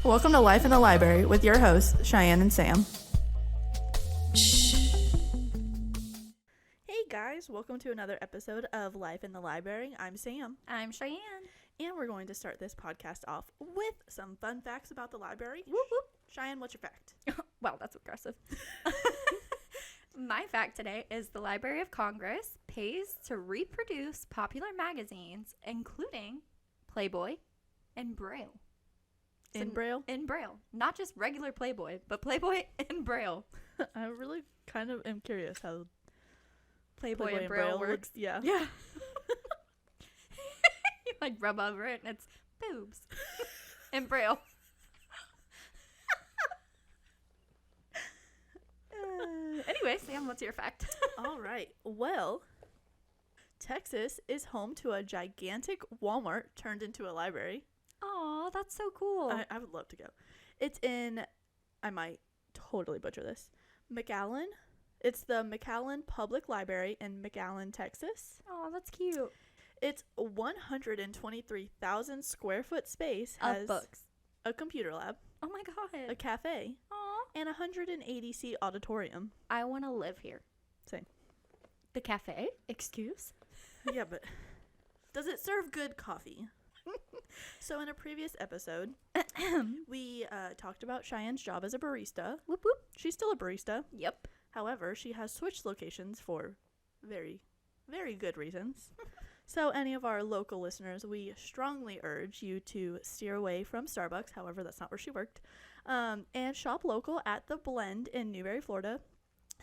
Welcome to Life in the Library with your hosts, Cheyenne and Sam. Hey guys, welcome to another episode of Life in the Library. I'm Sam. I'm Cheyenne. And we're going to start this podcast off with some fun facts about the library. Whoop whoop. Cheyenne, what's your fact? Wow, that's aggressive. My fact today is the Library of Congress pays to reproduce popular magazines, including Playboy and Braille. In Braille? In Braille. Not just regular Playboy, but Playboy in Braille. I really kind of am curious how Playboy and Braille works. Yeah. Yeah. You like rub over it and it's boobs in Braille. Anyway, Sam, what's your fact? All right. Well, Texas is home to a gigantic Walmart turned into a library. Oh, that's so cool. I would love to go. It's in, I might totally butcher this, McAllen. It's the McAllen Public Library in McAllen, Texas. Oh, that's cute. It's 123,000 square foot space. Has Of books. a computer lab, Oh my god. a cafe, Aw. and a 180-seat auditorium. I want to live here. Same. The cafe? Excuse? Yeah, but does it serve good coffee? So in a previous episode, we talked about Cheyenne's job as a barista. Whoop whoop. She's still a barista. Yep. However, she has switched locations for very, very good reasons. So any of our local listeners, we strongly urge you to steer away from Starbucks. However, that's not where she worked. And shop local at The Blend in Newberry, Florida.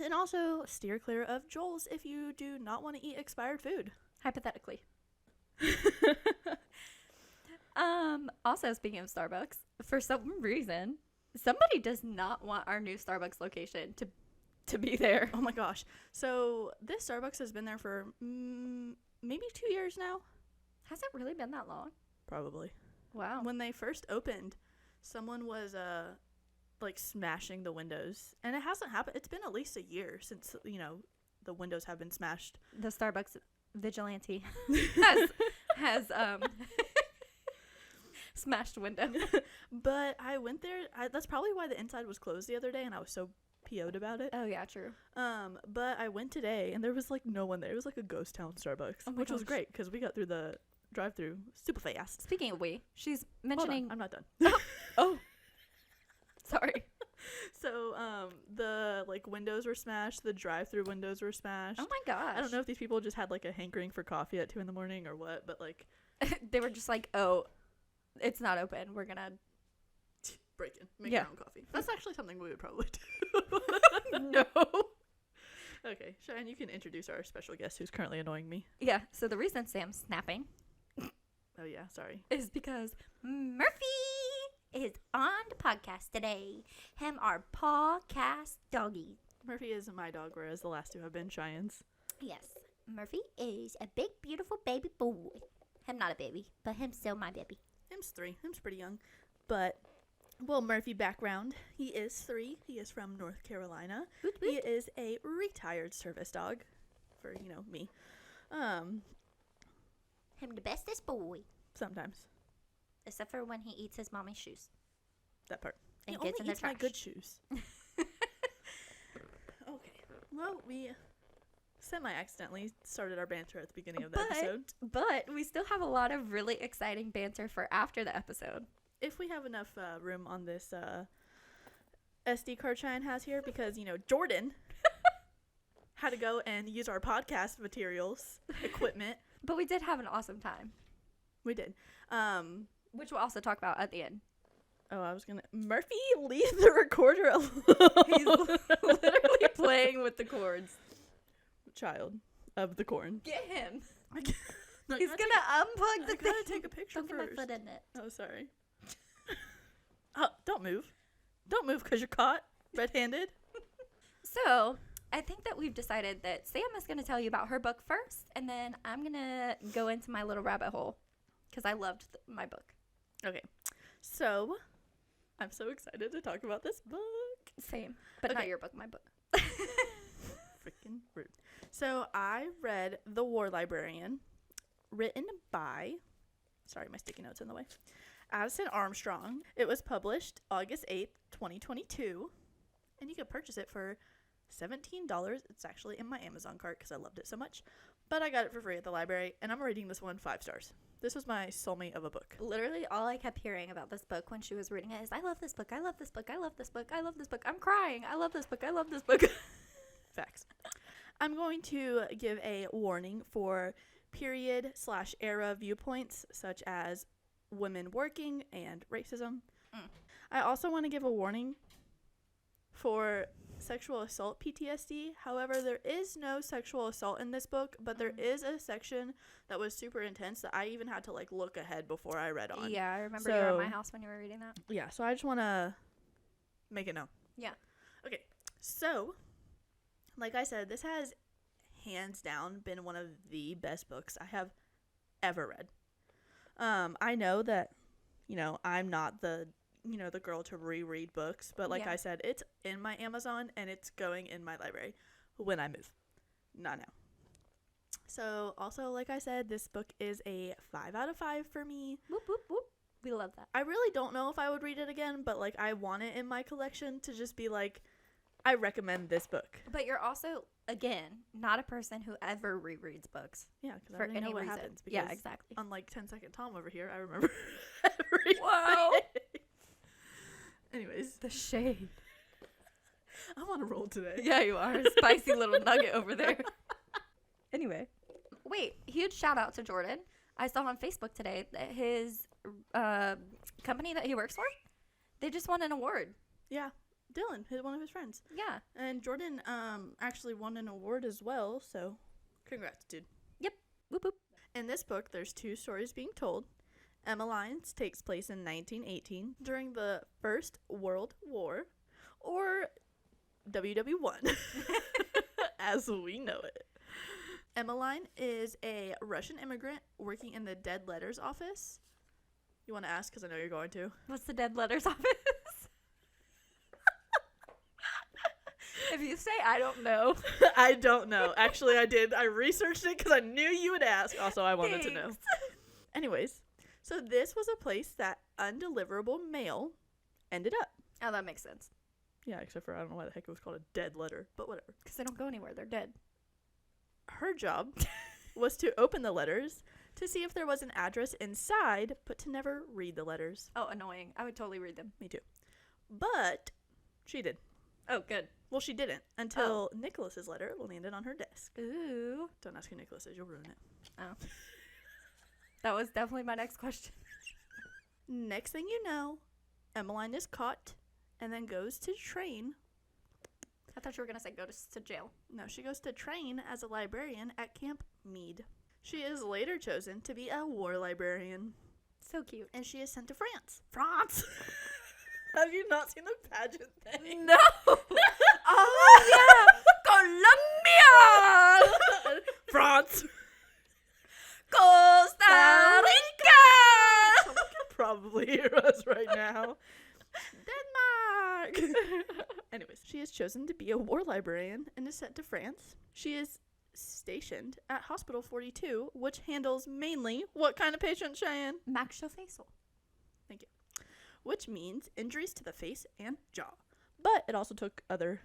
And also steer clear of Joel's if you do not want to eat expired food. Hypothetically. Also, speaking of Starbucks, for some reason, somebody does not want our new Starbucks location to be there. Oh my gosh. So this Starbucks has been there for maybe 2 years now. Has it really been that long? Probably. Wow. When they first opened, someone was like smashing the windows. And it hasn't happened. It's been at least a year since, the windows have been smashed. The Starbucks vigilante has smashed window. But I went there. That's probably why the inside was closed the other day, and I was so PO'd about it. Oh yeah, true. But I went today, and there was like no one there. It was like a ghost town Starbucks, which was great because we got through the drive-through super fast. Speaking of she's Hold mentioning. on, I'm not done. Oh. Sorry. So the like windows were smashed. The drive-through windows were smashed. Oh my gosh. I don't know if these people just had like a hankering for coffee at 2 a.m. or what, but like They were just like, oh, it's not open. We're gonna break in, make our own coffee. That's actually something we would probably do. No. Okay, Cheyenne, you can introduce our special guest who's currently annoying me. Yeah, so the reason Sam's snapping Oh yeah, sorry. is because Murphy is on the podcast today. Him, our podcast doggy. Murphy is my dog, whereas the last two have been Cheyenne's. Yes, Murphy is a big, beautiful baby boy. Him not a baby, but him still my baby. Him's 3. Him's pretty young. But, well, Murphy background. He is 3. He is from North Carolina. Woot woot. He is a retired service dog for, me. Him the bestest boy. Sometimes. Except for when he eats his mommy's shoes. That part. And He gets only in the eats my trash. good shoes. Okay. Well, we semi-accidentally started our banter at the beginning of the episode. But we still have a lot of really exciting banter for after the episode. If we have enough room on this SD card Cheyenne has here, because, Jordan had to go and use our podcast materials, equipment. But we did have an awesome time. We did. Which we'll also talk about at the end. Oh, I was going to... Murphy, leave the recorder alone. He's literally playing with the cords. Child of the corn. Get him. No, He's going to unplug the I thing. gotta take a picture Don't get my first. foot in it. Oh, sorry. Oh, don't move. Don't move because you're caught red-handed. So, I think that we've decided that Sam is going to tell you about her book first, and then I'm going to go into my little rabbit hole because I loved my book. Okay. So, I'm so excited to talk about this book. Same. But not Okay. your book, my book. Freaking rude. So, I read The War Librarian, written by... Sorry, my sticky note's in the way. Addison Armstrong. It was published August 8th, 2022, and you could purchase it for $17. It's actually in my Amazon cart because I loved it so much, but I got it for free at the library, and I'm rating this one 5 stars. This was my soulmate of a book. Literally all I kept hearing about this book when she was reading it is, I love this book, I love this book, I love this book, I love this book, I'm crying, I love this book, I love this book. Facts. I'm going to give a warning for period/era viewpoints such as women working and racism. I also want to give a warning for sexual assault PTSD. However, there is no sexual assault in this book, but there is a section that was super intense that I even had to like look ahead before I read on. Yeah, I remember you were at my house when you were reading that. Yeah, so I just want to make it known. Yeah. Okay, so like I said, this has hands down been one of the best books I have ever read. I know that, I'm not the girl to reread books, but like I said, it's in my Amazon and it's going in my library when I move. Not now. So also, like I said, this book is a 5 out of 5 for me. Whoop, whoop, whoop. We love that. I really don't know if I would read it again, but like I want it in my collection to just be like, I recommend this book. But you're also, again, not a person who ever rereads books. Yeah, because I already know what happens. Because yeah, exactly. Unlike 10-Second Tom over here, I remember everything. Whoa. Anyways. The shade. I'm on a roll today. Yeah, you are. A spicy little nugget over there. Anyway. Wait, huge shout out to Jordan. I saw on Facebook today that his company that he works for, they just won an award. Yeah. Dylan, one of his friends. Yeah. And Jordan actually won an award as well, so congrats, dude. Yep. Whoop, whoop. In this book, there's 2 stories being told. Emmeline's takes place in 1918 during the First World War, or WW1, as we know it. Emmeline is a Russian immigrant working in the dead letters office. You want to ask because I know you're going to. What's the dead letters office? If you say I don't know. I don't know. Actually, I did. I researched it because I knew you would ask. Also, I wanted to know. Anyways, so this was a place that undeliverable mail ended up. Oh, that makes sense. Yeah, except for I don't know why the heck it was called a dead letter, but whatever. Because they don't go anywhere. They're dead. Her job was to open the letters to see if there was an address inside, but to never read the letters. Oh, annoying. I would totally read them. Me too. But she did. Oh, good. Well, she didn't until Nicholas's letter landed on her desk. Ooh. Don't ask who Nicholas is. You'll ruin it. Oh. That was definitely my next question. Next thing you know, Emmeline is caught and then goes to train. I thought you were going to say go to jail. No, she goes to train as a librarian at Camp Meade. She is later chosen to be a war librarian. So cute. And she is sent to France. France! Have you not seen the pageant thing? No! Oh, yeah! Colombia! France! Costa Rica! Someone can probably hear us right now. Denmark! Anyways, she is chosen to be a war librarian and is sent to France. She is stationed at Hospital 42, which handles mainly what kind of patient, Cheyenne? Maxillofacial. Thank you. Which means injuries to the face and jaw. But it also took other,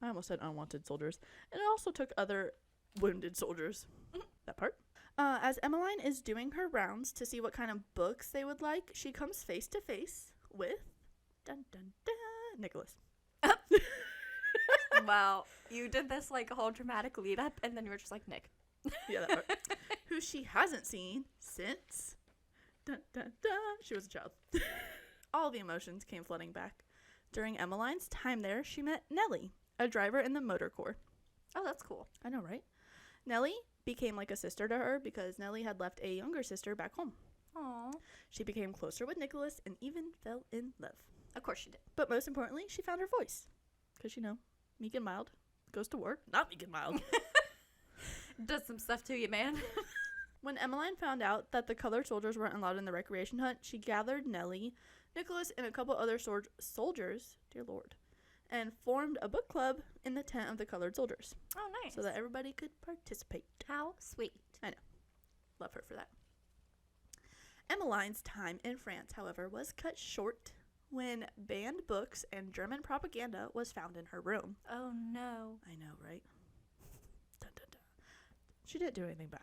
I almost said unwanted soldiers, and it also took other wounded soldiers. That part. As Emmeline is doing her rounds to see what kind of books they would like, she comes face to face with dun dun dun Nicholas. Wow. You did this like a whole dramatic lead up and then you were just like, Nick. Yeah, that part. Who she hasn't seen since dun dun dun she was a child. All the emotions came flooding back. During Emmeline's time there, she met Nellie, a driver in the motor corps. Oh, that's cool. I know, right? Nellie became like a sister to her because Nellie had left a younger sister back home. Aww. She became closer with Nicholas and even fell in love. Of course she did. But most importantly, she found her voice. Because, meek and mild goes to war. Not meek and mild. Does some stuff to you, man. When Emmeline found out that the colored soldiers weren't allowed in the recreation hut, she gathered Nellie, Nicholas, and a couple other soldiers, dear Lord, and formed a book club in the tent of the colored soldiers. Oh, nice. So that everybody could participate. How sweet. I know. Love her for that. Emmeline's time in France, however, was cut short when banned books and German propaganda was found in her room. Oh, no. I know, right? Dun, dun, dun. She didn't do anything bad.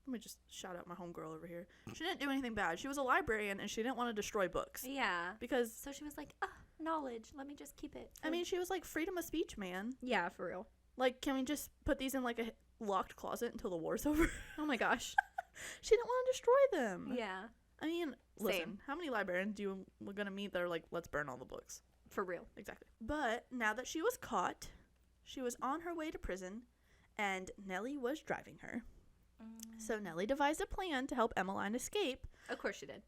Let me just shout out my homegirl over here. She didn't do anything bad. She was a librarian, and she didn't want to destroy books. Yeah. Because... So she was like, knowledge. Let me just keep it. I mean, she was like, freedom of speech, man. Yeah, for real. Like, can we just put these in, like, a locked closet until the war's over? Oh, my gosh. She didn't want to destroy them. Yeah. I mean, listen, Same. how many librarians we're going to meet that are like, let's burn all the books? For real. Exactly. But now that she was caught, she was on her way to prison, and Nellie was driving her. So Nellie devised a plan to help Emmeline escape. Of course she did.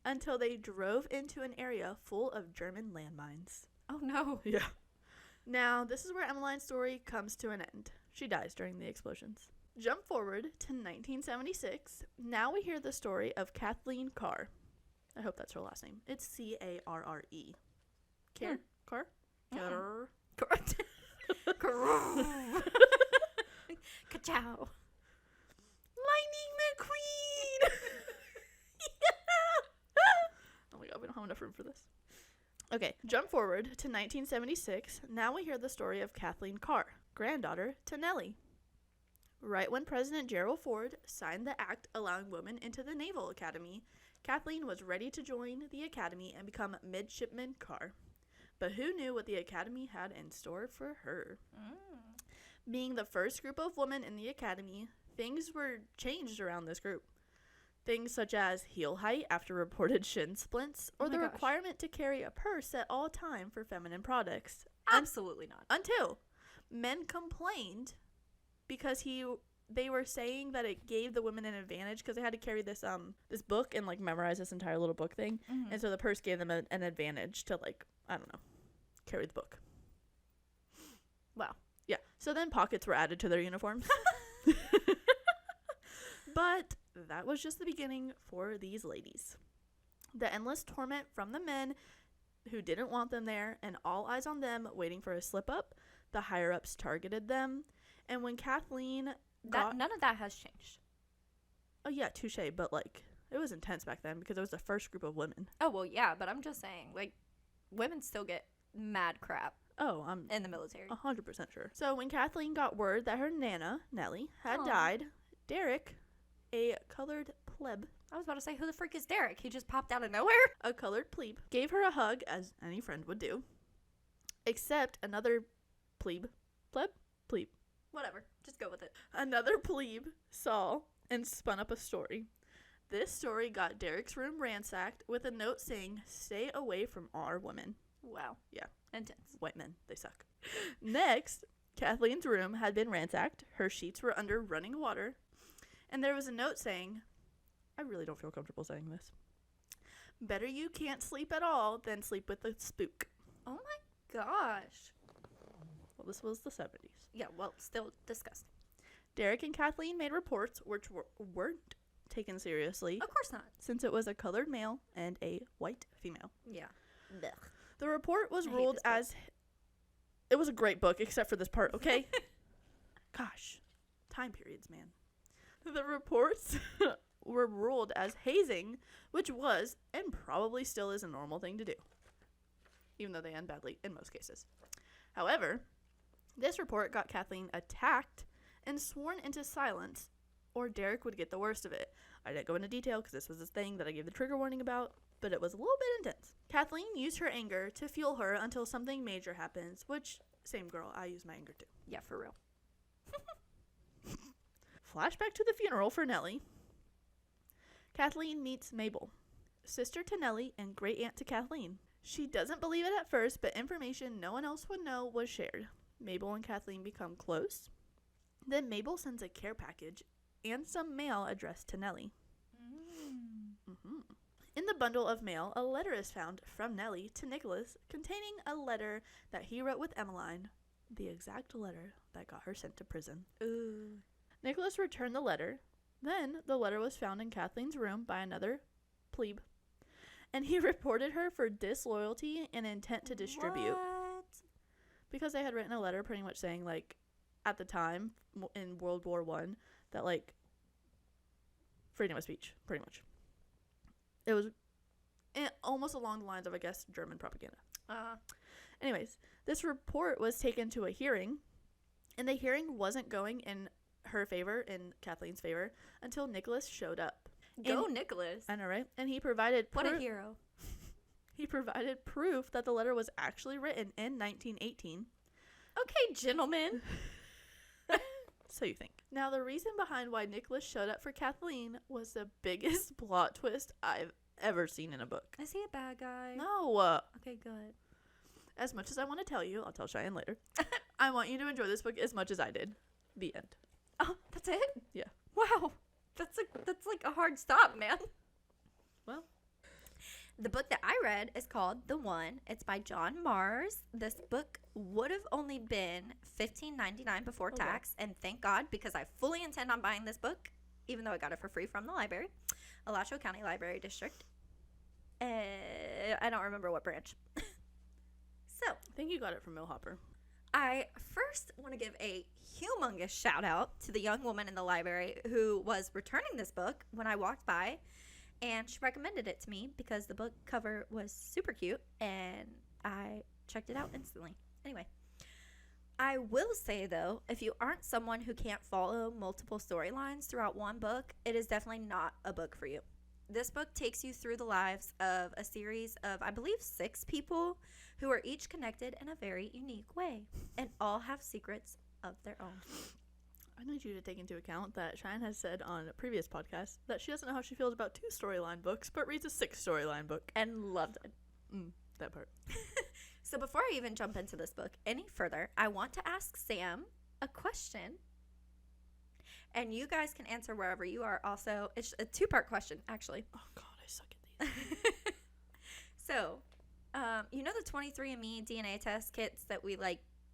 Until they drove into an area full of German landmines. Oh, no. Yeah. Now, this is where Emmeline's story comes to an end. She dies during the explosions. Jump forward to 1976. Now we hear the story of Kathleen Carr. I hope that's her last name. It's C-A-R-R-E. Carr? Carr? Carr. Ka-chow. Lightning McQueen! Oh my god, we don't have enough room for this. Okay, jump forward to 1976. Now we hear the story of Kathleen Carr, granddaughter to Nellie. Right when President Gerald Ford signed the act allowing women into the Naval Academy, Kathleen was ready to join the academy and become Midshipman Carr. But who knew what the academy had in store for her? Being the first group of women in the academy, things were changed around this group. Things such as heel height after reported shin splints, or Oh my the gosh. requirement to carry a purse at all time for feminine products. Absolutely not. Until men complained because they were saying that it gave the women an advantage because they had to carry this book and like memorize this entire little book thing. Mm-hmm. And so the purse gave them an advantage to, like, I don't know, carry the book. Wow. Yeah. So then pockets were added to their uniforms. But that was just the beginning for these ladies. The endless torment from the men who didn't want them there, and all eyes on them waiting for a slip up. The higher ups targeted them. And when Kathleen got... None of that has changed. Oh, yeah, touche. But, like, it was intense back then because it was the first group of women. Oh, well, yeah, but I'm just saying, like, women still get mad crap Oh, I'm in the military. 100% sure. So when Kathleen got word that her nana, Nellie, had Aw. died, Derek, a colored plebe, I was about to say, who the freak is Derek? He just popped out of nowhere? a colored plebe, gave her a hug, as any friend would do. Except another plebe. Whatever. Just go with it. Another plebe saw and spun up a story. This story got Derek's room ransacked with a note saying, "Stay away from our women." Wow. Yeah. Intense. White men, they suck. Next, Kathleen's room had been ransacked. Her sheets were under running water. And there was a note saying, I really don't feel comfortable saying this. Better you can't sleep at all than sleep with a spook. Oh my gosh. Well, this was the 70s. Yeah, well, still disgusting. Derek and Kathleen made reports which weren't taken seriously Of course not. since it was a colored male and a white female. Yeah. Ugh. The report was I hate ruled this book. as... It was a great book, except for this part, okay? Gosh. Time periods, man. The reports were ruled as hazing, which was, and probably still is, a normal thing to do. Even though they end badly in most cases. However, this report got Kathleen attacked and sworn into silence, or Derek would get the worst of it. I didn't go into detail because this was a thing that I gave the trigger warning about, but it was a little bit intense. Kathleen used her anger to fuel her until something major happens, which, same girl, I use my anger too. Yeah, for real. Flashback to the funeral for Nellie. Kathleen meets Mabel, sister to Nellie and great aunt to Kathleen. She doesn't believe it at first, but information no one else would know was shared. Mabel and Kathleen become close. Then Mabel sends a care package and some mail addressed to Nellie. In the bundle of mail, a letter is found from Nellie to Nicholas containing a letter that he wrote with Emmeline, the exact letter that got her sent to prison. Ooh. Nicholas returned the letter. Then the letter was found in Kathleen's room by another plebe, and he reported her for disloyalty and intent to distribute. What? Because they had written a letter pretty much saying, like, at the time in World War I, that, like, freedom of speech, pretty much. It was almost along the lines of, I guess, German propaganda. Anyways, this report was taken to a hearing, and the hearing wasn't going in her favor, in Kathleen's favor, until Nicholas showed up. Go, Nicholas. I know, right? And he provided What a hero. He provided proof that the letter was actually written in 1918. Okay, gentlemen. So you think. Now, the reason behind why Nicholas showed up for Kathleen was the biggest plot twist I've ever seen in a book. Is he a bad guy? No. Okay, good. As much as I want to tell you, I'll tell Cheyenne later. I want you to enjoy this book as much as I did. The end. Oh, that's it? Yeah. Wow. That's like a hard stop, man. Well, the book that I read is called The One. It's by John Mars. This book would have only been $15.99 before tax, and thank God, because I fully intend on buying this book, even though I got it for free from the library, Alachua County Library District. I don't remember what branch. So, I think you got it from Millhopper. I first want to give a humongous shout out to the young woman in the library who was returning this book when I walked by, and she recommended it to me because the book cover was super cute, and I checked it out instantly. Anyway, I will say, though, if you aren't someone who can't follow multiple storylines throughout one book, it is definitely not a book for you. This book takes you through the lives of a series of, I believe, 6 people who are each connected in a very unique way and all have secrets of their own. I need you to take into account that Cheyenne has said on a previous podcast that she doesn't know how she feels about 2 storyline books, but reads a 6 storyline book. And loved it. That part. So before I even jump into this book any further, I want to ask Sam a question. And you guys can answer wherever you are also. It's a 2-part question, actually. Oh, God, I suck at these. So, you know the 23andMe DNA test kits that we,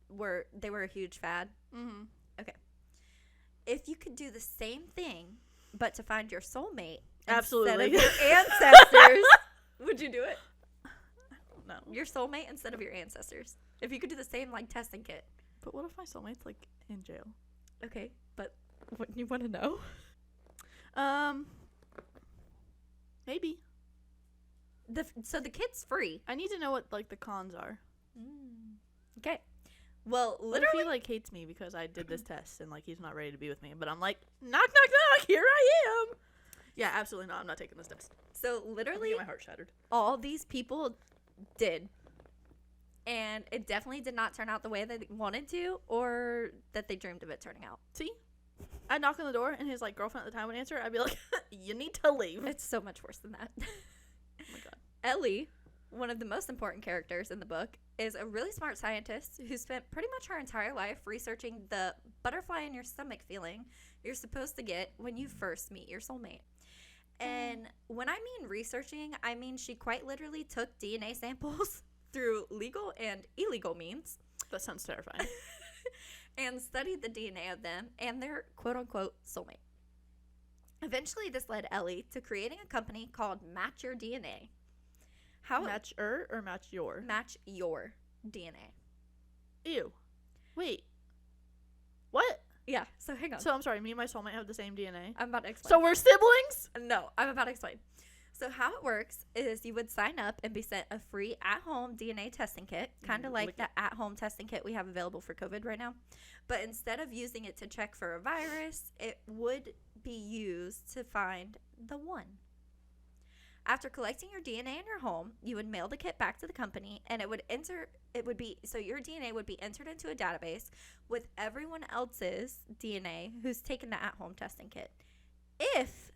were a huge fad? Mm-hmm. Okay. If you could do the same thing, but to find your soulmate Absolutely. instead of your ancestors, would you do it? No. Your soulmate instead of your ancestors. If you could do the same, testing kit. But what if my soulmate's, in jail? Okay, but wouldn't you want to know? Maybe. So the kit's free. I need to know what, the cons are. Okay. Well, What literally. if he, hates me because I did this test and, he's not ready to be with me? But I'm like, knock, knock, knock, here I am. Yeah, absolutely not. I'm not taking this test. So I'm literally, gonna get my heart shattered. all these people did. And it definitely did not turn out the way they wanted to or that they dreamed of it turning out. See? I'd knock on the door and his, girlfriend at the time would answer. I'd be like, you need to leave. It's so much worse than that. Oh, my God. Ellie, one of the most important characters in the book, is a really smart scientist who spent pretty much her entire life researching the butterfly in your stomach feeling you're supposed to get when you first meet your soulmate. And when I mean researching, I mean she quite literally took DNA samples through legal and illegal means That sounds terrifying. and studied the DNA of them and their quote-unquote soulmate. Eventually, this led Ellie to creating a company called Match Your DNA. Match or match your? Match Your DNA. Ew. Wait. What? Yeah, so hang on. So I'm sorry, me and my soulmate have the same DNA. I'm about to explain. So we're siblings? No, I'm about to explain. So how it works is you would sign up and be sent a free at-home DNA testing kit, kind of like the at-home testing kit we have available for COVID right now. But instead of using it to check for a virus, it would be used to find the one. After collecting your DNA in your home, you would mail the kit back to the company, and your DNA would be entered into a database with everyone else's DNA who's taken the at-home testing kit. If,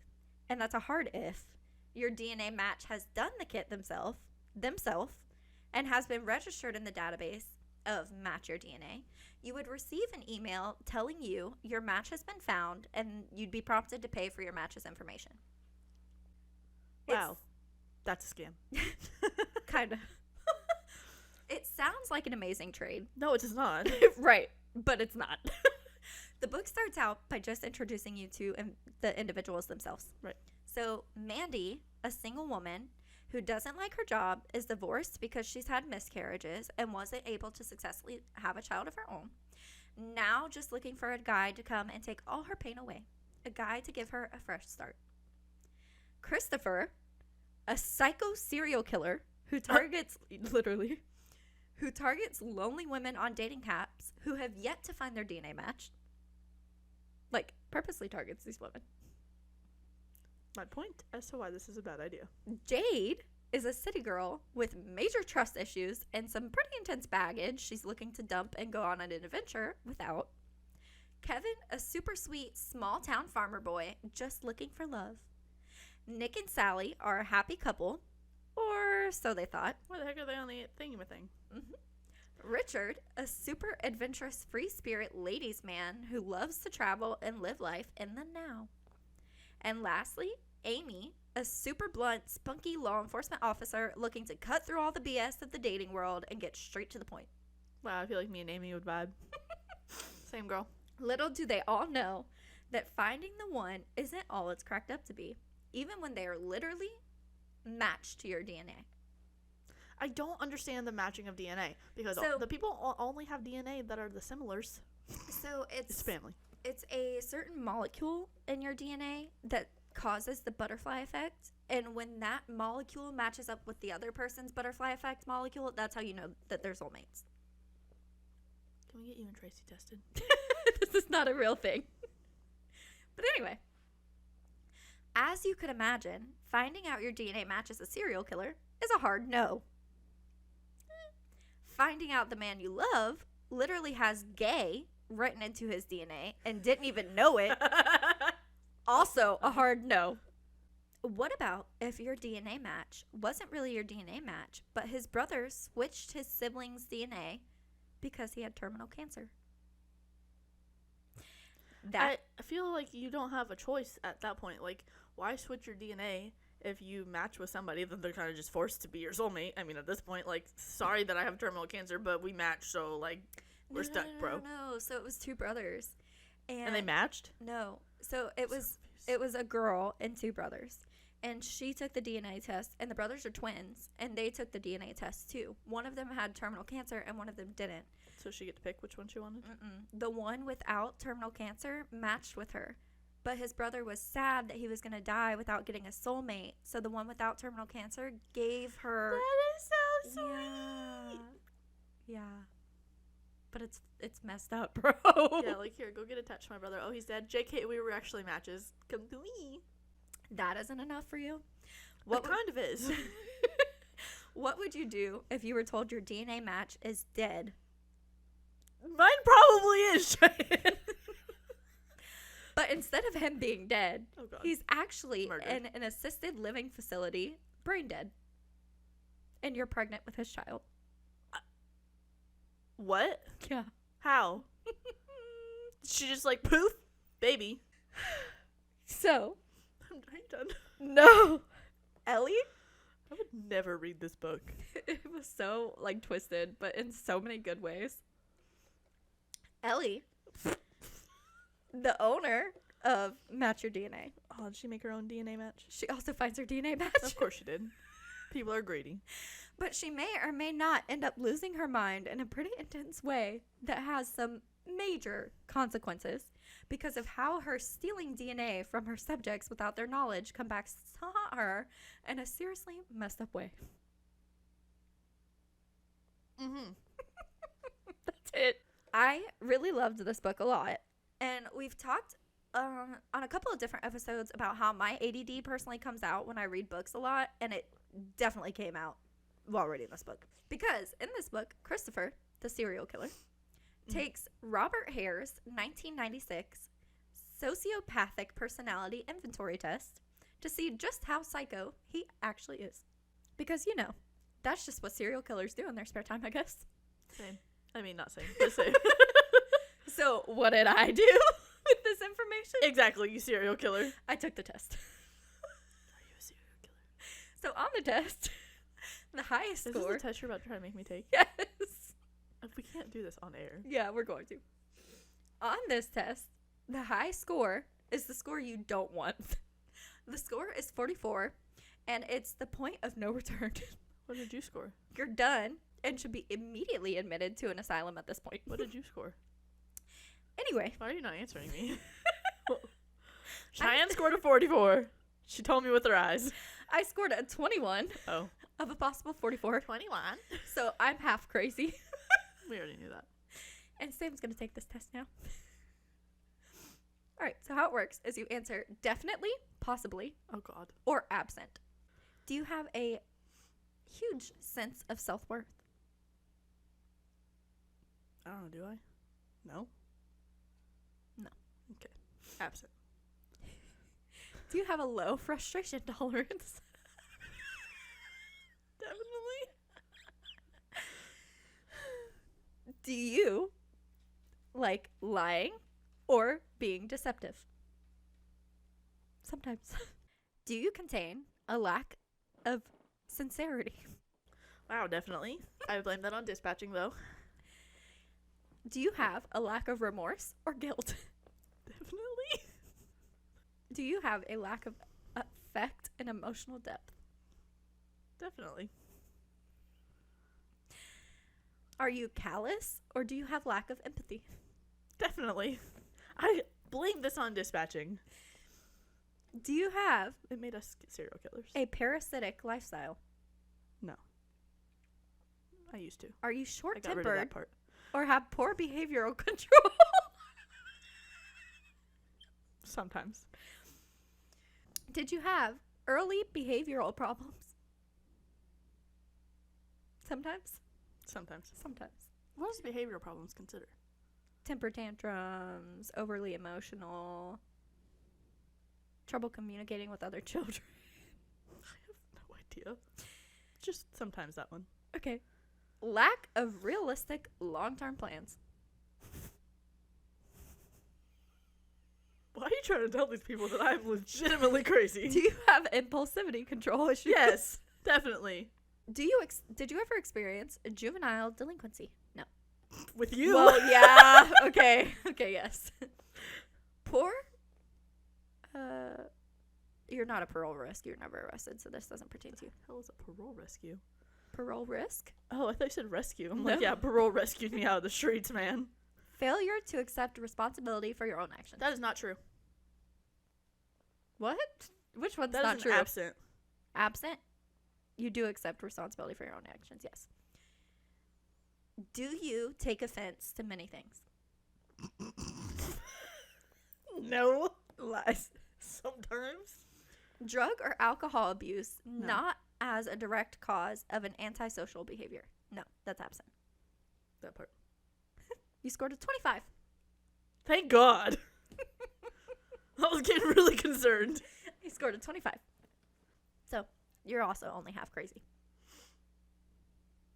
and that's a hard if, your DNA match has done the kit themselves, and has been registered in the database of Match Your DNA, you would receive an email telling you your match has been found, and you'd be prompted to pay for your match's information. Wow. That's a scam. Kind of. It sounds like an amazing trade. No, it does not. Right, but it's not. The book starts out by just introducing you to the individuals themselves. Right. So Mandy, a single woman who doesn't like her job, is divorced because she's had miscarriages and wasn't able to successfully have a child of her own. Now just looking for a guy to come and take all her pain away. A guy to give her a fresh start. Christopher, a psycho serial killer who targets, literally, who targets lonely women on dating apps who have yet to find their DNA match. Like, purposely targets these women. My point as to why this is a bad idea. Jade is a city girl with major trust issues and some pretty intense baggage she's looking to dump and go on an adventure without. Kevin, a super sweet small town farmer boy just looking for love. Nick and Sally are a happy couple, or so they thought. Why the heck are they on the thingy-ma-thing? Richard, a super adventurous free spirit ladies man who loves to travel and live life in the now. And lastly, Amy, a super blunt, spunky law enforcement officer looking to cut through all the BS of the dating world and get straight to the point. Wow, I feel like me and Amy would vibe. Same girl. Little do they all know that finding the one isn't all it's cracked up to be, even when they are literally matched to your DNA. I don't understand the matching of DNA because the people only have DNA that are the similars. So it's family. It's a certain molecule in your DNA that causes the butterfly effect, and when that molecule matches up with the other person's butterfly effect molecule, that's how you know that they're soulmates. Can we get you and Tracy tested? This is not a real thing. But anyway, as you could imagine, finding out your DNA matches a serial killer is a hard no. Finding out the man you love literally has gay written into his DNA and didn't even know it, also a hard no. What about if your DNA match wasn't really your DNA match, but his brother switched his siblings' DNA because he had terminal cancer? I feel like you don't have a choice at that point. Like, why switch your DNA if you match with somebody that they're kind of just forced to be your soulmate? I mean, at this point, like, sorry that I have terminal cancer, but we match, so, like, we're stuck, bro. No. So it was two brothers. And they matched? No. So it was a girl and two brothers. And she took the DNA test, and the brothers are twins, and they took the DNA test too. One of them had terminal cancer, and one of them didn't. So she get to pick which one she wanted? The one without terminal cancer matched with her. But his brother was sad that he was going to die without getting a soulmate. So the one without terminal cancer gave her... That is so sweet! Yeah. But it's messed up, bro. Yeah, like, here, go get attached to my brother. Oh, he's dead. JK, we were actually matches. Come to me. That isn't enough for you? What kind of is? What would you do if you were told your DNA match is dead? Mine probably is. But instead of him being dead, he's actually murdered in an assisted living facility, brain dead. And you're pregnant with his child. What? Yeah. How? She just like, poof, baby. So. Are you done? No. Ellie? I would never read this book. It was so, like, twisted, but in so many good ways. Ellie, the owner of Match Your DNA. Oh, did she make her own DNA match? She also finds her DNA match. Of course she did. People are greedy. But she may or may not end up losing her mind in a pretty intense way that has some major consequences because of how her stealing DNA from her subjects without their knowledge come back to haunt her in a seriously messed up way. That's it. I really loved this book a lot. And we've talked on a couple of different episodes about how my ADD personally comes out when I read books a lot. And it definitely came out while reading this book. Because in this book, Christopher, the serial killer, takes Robert Hare's 1996 sociopathic personality inventory test to see just how psycho he actually is. Because, you know, that's just what serial killers do in their spare time, I guess. Same. I mean, not same, but same. So, what did I do with this information? Exactly, you serial killer. I took the test. Are you a serial killer? So, on the test, the highest Is score... this the test you're about to try to make me take? Yes. We can't do this on air. Yeah, we're going to. On this test, the high score is the score you don't want. The score is 44, and it's the point of no return. What did you score? You're done and should be immediately admitted to an asylum at this point. What did you score? Anyway. Why are you not answering me? Cheyenne scored a 44. She told me with her eyes. I scored a 21 Oh. of a possible 44. 21. So I'm half crazy. We already knew that. And Sam's going to take this test now. All right. So how it works is you answer definitely, possibly, Oh, God. or absent. Do you have a huge sense of self-worth? I don't know, do I? No? No. Okay. Absent. Do you have a low frustration tolerance? Definitely. Do you like lying or being deceptive? Sometimes. Do you contain a lack of sincerity? Wow, definitely. I blame that on dispatching, though. Do you have a lack of remorse or guilt? Definitely. Do you have a lack of affect and emotional depth? Definitely. Are you callous or do you have lack of empathy? Definitely. I blame this on dispatching. Do you have It made us serial killers. a parasitic lifestyle? No. I used to. Are you I got rid of short-tempered that part. or have poor behavioral control? Sometimes. Did you have early behavioral problems? Sometimes. Sometimes. Sometimes. What does behavioral problems consider? Temper tantrums, overly emotional, trouble communicating with other children. I have no idea. Just sometimes that one. Okay. Lack of realistic long-term plans. Why are you trying to tell these people that I'm legitimately crazy? Do you have impulsivity control issues? Yes, definitely. Did you ever experience a juvenile delinquency? No. With you? Well, yeah. Okay. Okay, yes. Poor? You're not a parole risk. You're never arrested, so this doesn't pertain to you. What the hell is a parole rescue? Parole risk? Oh, I thought you said rescue. I'm No. like, yeah, parole rescued me out of the streets, man. Failure to accept responsibility for your own actions. That is not true. What? Which one's That not is true? an absent. Absent? You do accept responsibility for your own actions, yes. Do you take offense to many things? No. Lies. Sometimes. Drug or alcohol abuse, No. not as a direct cause of an antisocial behavior. No, that's absent. That part. You scored a 25. Thank God. I was getting really concerned. You scored a 25. So, you're also only half crazy.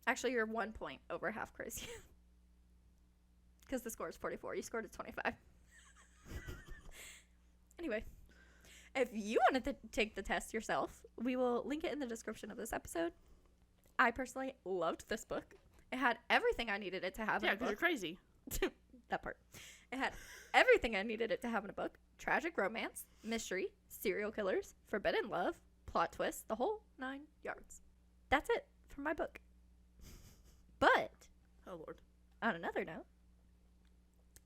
Actually, you're 1 point over half crazy. Because the score is 44. You scored a 25. Anyway, if you wanted to take the test yourself, we will link it in the description of this episode. I personally loved this book. It had everything I needed it to have in Yeah, a because you're book. crazy. That part. It had everything I needed it to have in a book. Tragic romance, mystery, serial killers, forbidden love, plot twists, the whole 9 yards. That's it for my book. But, Oh, Lord. on another note,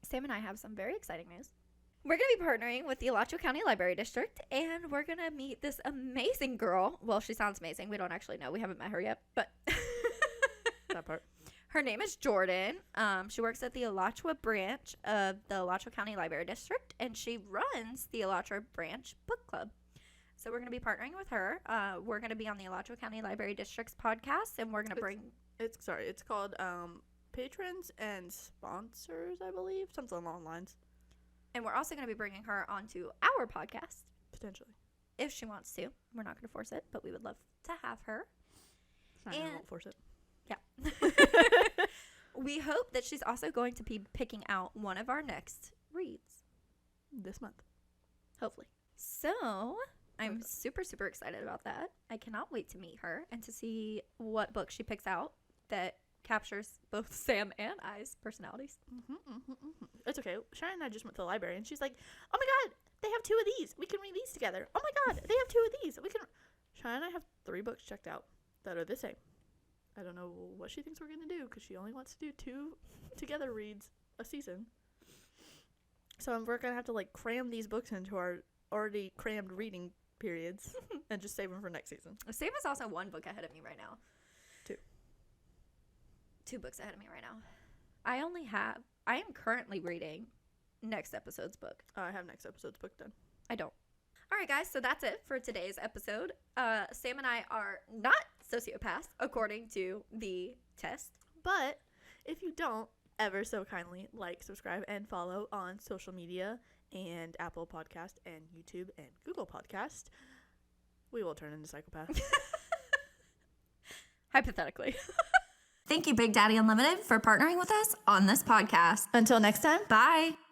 Sam and I have some very exciting news. We're going to be partnering with the Alachua County Library District, and we're going to meet this amazing girl. Well, she sounds amazing. We don't actually know. We haven't met her yet, but That part. her name is Jordan. She works at the Alachua branch of the Alachua County Library District, and she runs the Alachua branch book club. So we're going to be partnering with her. We're going to be on the Alachua County Library District's podcast, and we're going to bring... It's called Patrons and Sponsors, I believe. Something along the lines. And we're also going to be bringing her onto our podcast, Potentially. if she wants to. We're not going to force it, but we would love to have her. I And- won't force it. Yeah. We hope that she's also going to be picking out one of our next reads. This month. Hopefully. So, I'm Okay. super, super excited about that. I cannot wait to meet her and to see what book she picks out that captures both Sam and I's personalities. It's okay. Shannon and I just went to the library, and she's like, oh my God, they have 2 of these. We can read these together. Oh my God, they have 2 of these. We can... Shannon and I have 3 books checked out that are the same. I don't know what she thinks we're going to do, because she only wants to do 2 together reads a season. So we're going to have to, like, cram these books into our already crammed reading periods and just save them for next season. Sam is also 1 book ahead of me right now. 2. 2 books ahead of me right now. I am currently reading next episode's book. I have next episode's book done. I don't. All right, guys, so that's it for today's episode. Sam and I are not sociopaths, according to the test. But if you don't, ever so kindly like, subscribe, and follow on social media and Apple Podcast and YouTube and Google Podcast. We will turn into psychopaths. Hypothetically. Thank you, Big Daddy Unlimited, for partnering with us on this podcast. Until next time. Bye.